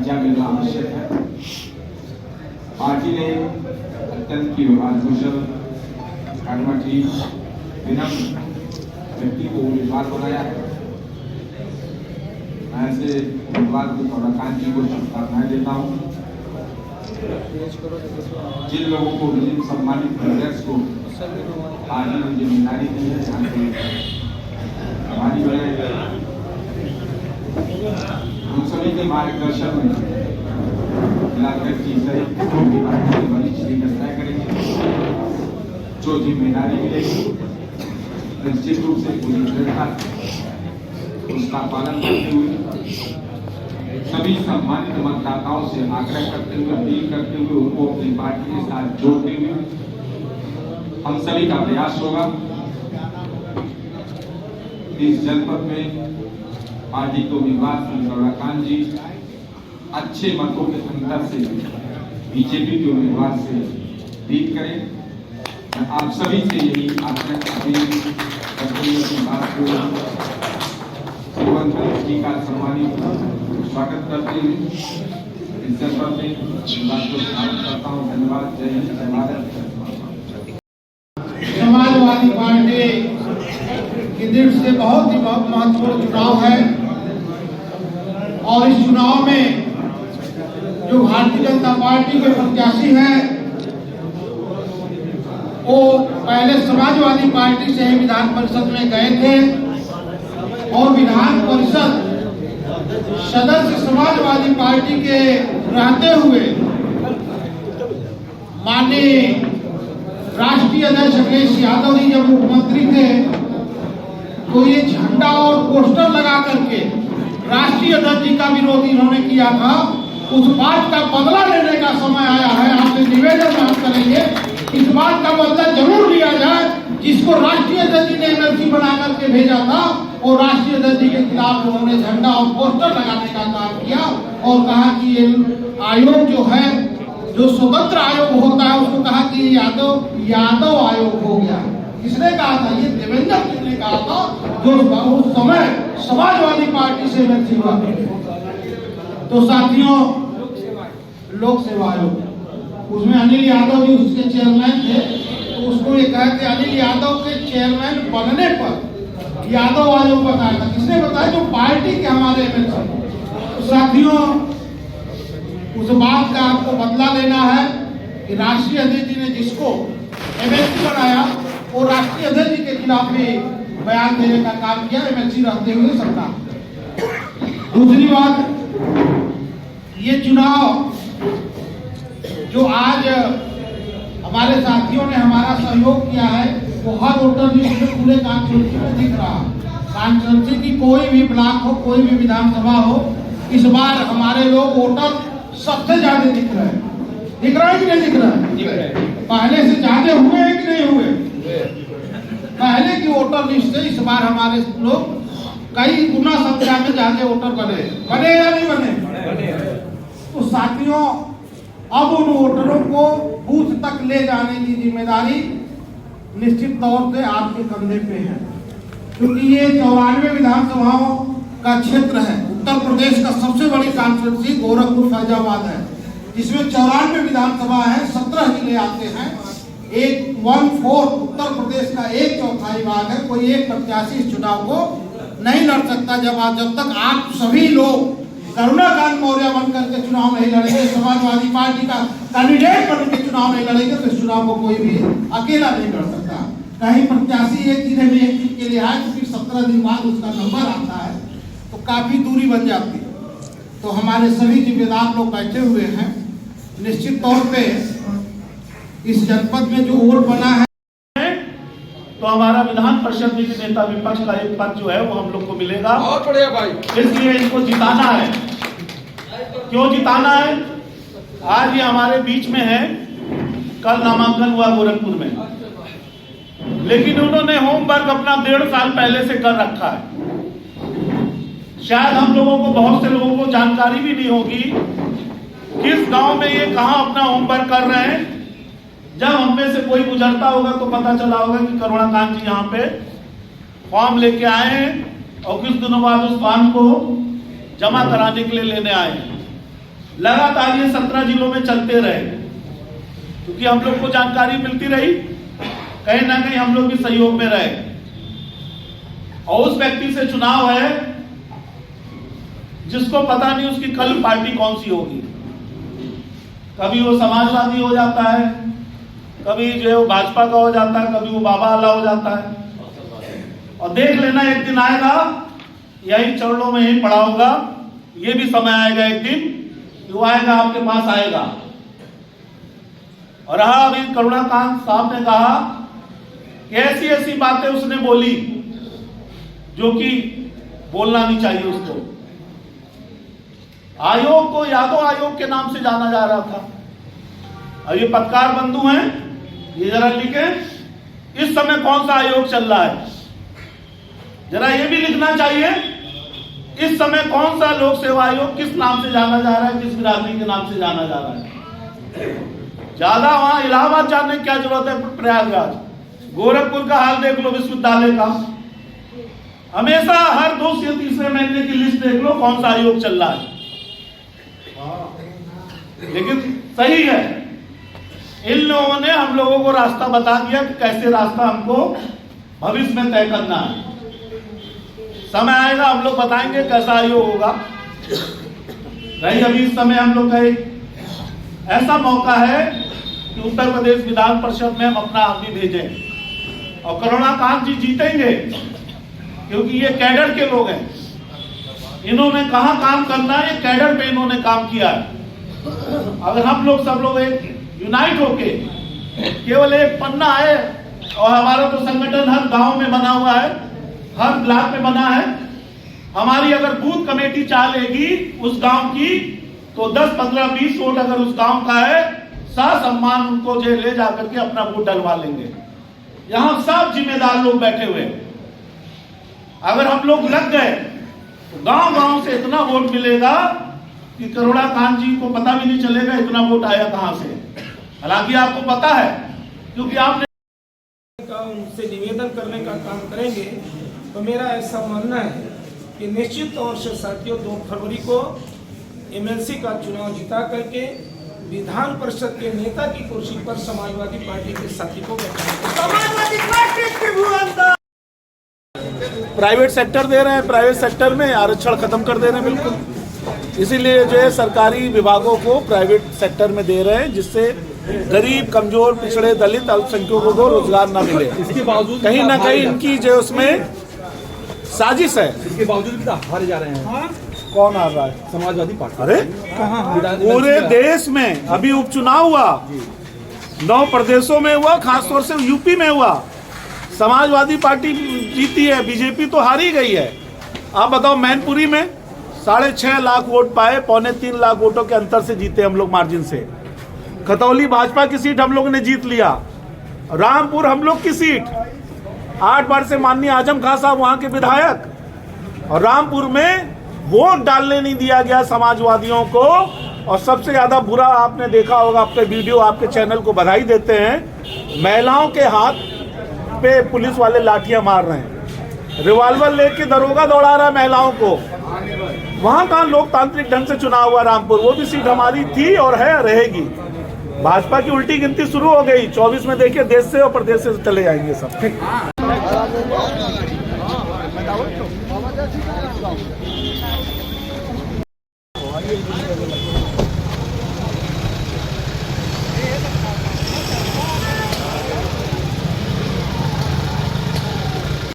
दर्जा मिलना आवश्यक है। पार्टी ने अत्यंत की व्यवहार कुशल, कर्मठी, विनम्र व्यक्ति को उम्मीदवार बनाया है। मैं ऐसे उम्मीदवार को चौड़ाकांत जी को शुभकामनाएं देता हूँ। जिन लोगों को, जिन सम्मानित अध्यक्ष को पार्टी ने जिम्मेदारी दी है, यहाँ पे हमारी हम सभी के मार्गदर्शन में इलाके की सहित वरिष्ठ लीडर तय करेंगे। जो जिम्मेदारी मिलेगी निश्चित रूप से पूरी दृढ़ता उसका पालन करते हुए सभी सम्मानित मतदाताओं से आग्रह करते हुए, अपील करते हुए, उनको अपनी पार्टी के साथ जोड़ते हुए हम सभी का प्रयास होगा इस जनपद में पार्टी के उम्मीदवार श्री चौड़ाकांत जी अच्छे मतों के अंतर से बीजेपी के उम्मीदवार से जीत करें। मैं आप सभी से यही आग्रह अपील करते हुए अपनी बात को जी का सम्मानित स्वागत करते हुए इस जनपद में बात को समाप्त करता हूँ। धन्यवाद। जय हिंद, जय भारत। समाजवादी पार्टी की दृष्टि से बहुत महत्वपूर्ण चुनाव है और इस चुनाव में जो भारतीय जनता पार्टी के प्रत्याशी हैं वो पहले समाजवादी पार्टी से ही विधान परिषद में गए थे और विधान परिषद सदस्य समाजवादी पार्टी के रहते हुए माननीय राष्ट्रीय अध्यक्ष अखिलेश यादव जी जब मुख्यमंत्री थे तो ये झंडा और पोस्टर लगा करके राष्ट्रीय अध्यक्ष जी का विरोध इन्होंने किया था। उस बात का बदला लेने का समय आया है। आपसे निवेदन हम करेंगे इस बात का बदला जरूर लिया जाए। जिसको राष्ट्रीय अध्यक्ष जी ने एमएलसी बना करके भेजा था और राष्ट्रीय अध्यक्ष जी के खिलाफ उन्होंने झंडा और पोस्टर लगाने का काम किया और कहा कि ये आयोग जो है, जो स्वतंत्र आयोग होता है, उसको कहा कि यादव आयोग हो गया। किसने कहा था? ये देवेंद्र जी ने कहा था, जो उस समय समाजवादी पार्टी से व्यक्ति हुआ। तो साथियों, लोक सेवा आयोग, उसमें अनिल यादव जी उसके चेयरमैन थे। तो उसको ये कहा कि अनिल यादव के चेयरमैन बनने पर यादव आयोग बताया था। किसने बताया? जो पार्टी के हमारे एमएलसी। तो साथियों, उस बात का आपको बदला लेना है कि राष्ट्रीय अध्यक्ष जी ने जिसको एमएलसी बनाया वो राष्ट्रीय अध्यक्ष जी के खिलाफ भी बयान देने का काम किया एमएलसी रहते हुए सरकार। दूसरी बात, ये चुनाव जो आज हमारे साथियों ने हमारा सहयोग किया है वो हर वोटर लिस्ट में पूरे कॉन्स्टिट्यूंसी में दिख रहा। कॉन्स्टिट्यूंसी की कोई भी ब्लॉक हो, कोई भी विधानसभा हो, इस बार हमारे लोग वोटर सबसे ज्यादा दिख रहे हैं। दिख रहा है कि नहीं दिख रहा है? पहले से ज्यादा हुए हैं कि नहीं हुए? पहले की वोटर लिस्ट से इस बार हमारे लोग कई गुना संख्या में ज्यादा वोटर बने या नहीं बने? तो साथियों, अब उन वोटरों को बूथ तक ले जाने की जिम्मेदारी निश्चित तौर से आपके कंधे पे है, क्योंकि ये 94 विधानसभाओं का क्षेत्र है। उत्तर प्रदेश का सबसे बड़ी कॉन्स्टिट्यूंसी गोरखपुर फैजाबाद है, जिसमें 94 विधानसभा है, 17 जिले आते हैं। 1/4 उत्तर प्रदेश का 1/4 भाग है। कोई एक प्रत्याशी इस चुनाव को नहीं लड़ सकता जब तक आप सभी लोग करुणाकांत मौर्य बनकर के चुनाव नहीं लड़ेंगे, समाजवादी पार्टी का कैंडिडेट बनकर के चुनाव नहीं लड़ेंगे, तो इस चुनाव को कोई भी अकेला नहीं लड़ सकता। कहीं प्रत्याशी एक जिले में एक दिन के लिए आए तो फिर 17 दिन बाद उसका नंबर आता है तो काफी दूरी बन जाती है। तो हमारे सभी जिम्मेदार लोग बैठे हुए हैं। निश्चित तौर पे इस जनपद में जो वोट बना है तो हमारा विधान परिषद में नेता विपक्ष का एक पद जो है वो हम लोग को मिलेगा। बहुत बढ़िया भाई। इसलिए इसको जिताना है। क्यों जिताना है? आज ये हमारे बीच में है। कल नामांकन हुआ गोरखपुर में, लेकिन उन्होंने होमवर्क अपना 1.5 साल पहले से कर रखा है। शायद हम लोगों को, बहुत से लोगों को जानकारी भी नहीं होगी किस गांव में ये कहां अपना होमवर्क कर रहे हैं। जब हम में से कोई गुजरता होगा तो पता चला होगा कि करुणाकांत जी यहाँ पे फॉर्म लेके आए हैं और कुछ दिनों बाद उस फॉर्म को जमा कराने के लिए लेने आए हैं। लगातार ये 17 जिलों में चलते रहे, क्योंकि हम लोग को जानकारी मिलती रही, कहीं ना कहीं हम लोग भी सहयोग में रहे। और उस व्यक्ति से चुनाव है जिसको पता नहीं उसकी कल पार्टी कौन सी होगी। कभी वो समाजवादी हो जाता है, कभी जो है वो भाजपा का हो जाता है, कभी वो बाबा वाला हो जाता है। और देख लेना, एक दिन आएगा यही चरणों में ही पड़ा होगा। ये भी समय आएगा एक दिन कि वो आएगा, आपके पास आएगा। और रहा अभी करुणाकांत साहब ने कहा कि ऐसी ऐसी बातें उसने बोली जो कि बोलना नहीं चाहिए उसको। आयोग को यादव आयोग के नाम से जाना जा रहा था। और ये पत्रकार बंधु हैं, ये जरा लिखे इस समय कौन सा आयोग चल रहा है, जरा ये भी लिखना चाहिए। इस समय कौन सा लोक सेवा आयोग किस नाम से जाना जा रहा है, किस बिरादरी के नाम से जाना जा रहा है। ज्यादा वहां इलाहाबाद जाने की क्या जरूरत है, प्रयागराज, गोरखपुर का हाल देख लो, विश्वविद्यालय का। हमेशा हर 2 से 3 महीने की लिस्ट देख लो कौन सा आयोग चल रहा है। लेकिन सही है, इन लोगों ने हम लोगों को रास्ता बता दिया कि कैसे रास्ता हमको भविष्य में तय करना है। समय आएगा हम लोग बताएंगे कैसा आयोग होगा। भाई अभी इस समय हम लोग का एक ऐसा मौका है कि उत्तर प्रदेश विधान परिषद में हम अपना आदमी भेजें और करुणाकांत जी जीतेंगे, क्योंकि ये कैडर के लोग हैं। इन्होंने कहां काम करना है, ये कैडर पे इन्होंने काम किया है। अगर हम लोग सब लोग एक यूनाइट होके केवल एक पन्ना है, और हमारा तो संगठन हर गांव में बना हुआ है, हर ब्लॉक में बना है। हमारी अगर बूथ कमेटी चाह लेगी उस गांव की, तो 10, 15, 20 वोट अगर उस गांव का है, सम्मान उनको जे ले जाकर के अपना वोट डलवा लेंगे। यहां सब जिम्मेदार लोग बैठे हुए। अगर हम लोग लग गए तो गांव गांव से इतना वोट मिलेगा कि करुणाकांत जी को पता भी नहीं चलेगा इतना वोट आया कहां से। हालांकि आपको पता है, क्योंकि आपने उनसे निवेदन करने का काम करेंगे। तो मेरा ऐसा मानना है कि निश्चित तौर से साथियों 2 फरवरी को एमएलसी का चुनाव जिता करके विधान परिषद के नेता की कुर्सी पर समाजवादी पार्टी के साथी को प्राइवेट सेक्टर दे रहे हैं, प्राइवेट सेक्टर में आरक्षण खत्म कर दे रहे हैं बिल्कुल। इसीलिए जो है सरकारी विभागों को प्राइवेट सेक्टर में दे रहे हैं, जिससे गरीब, कमजोर, पिछड़े, दलित, अल्पसंख्यकों को रोजगार न मिले। इसके बावजूद कहीं ना कहीं इनकी जो उसमें साजिश है। इसके बावजूद भी हारे जा रहे हैं। कौन आ रहा है? समाजवादी पार्टी। अरे पूरे देश में अभी उपचुनाव हुआ, 9 प्रदेशों में हुआ, खासतौर से यूपी में हुआ। समाजवादी पार्टी जीती है, बीजेपी तो हारी गई है। आप बताओ, मैनपुरी में 6.5 लाख वोट पाए, 2.25 लाख वोटों के अंतर से जीते हम लोग मार्जिन से। खतौली भाजपा की सीट हम लोग ने जीत लिया। रामपुर हम लोग की सीट, 8 बार से माननीय आजम खान साहब वहां के विधायक, और रामपुर में वोट डालने नहीं दिया गया समाजवादियों को। और सबसे ज्यादा बुरा आपने देखा होगा, आपके वीडियो, आपके चैनल को बधाई देते हैं, महिलाओं के हाथ पे पुलिस वाले लाठियां मार रहे हैं, रिवॉल्वर लेके दरोगा दौड़ा रहा है महिलाओं को। वहां कहां लोकतांत्रिक ढंग से चुनाव हुआ रामपुर? वो भी सीट हमारी थी और है, रहेगी। भाजपा की उल्टी गिनती शुरू हो गई। 24 में देखिए देश से और प्रदेश से चले जाएंगे सब।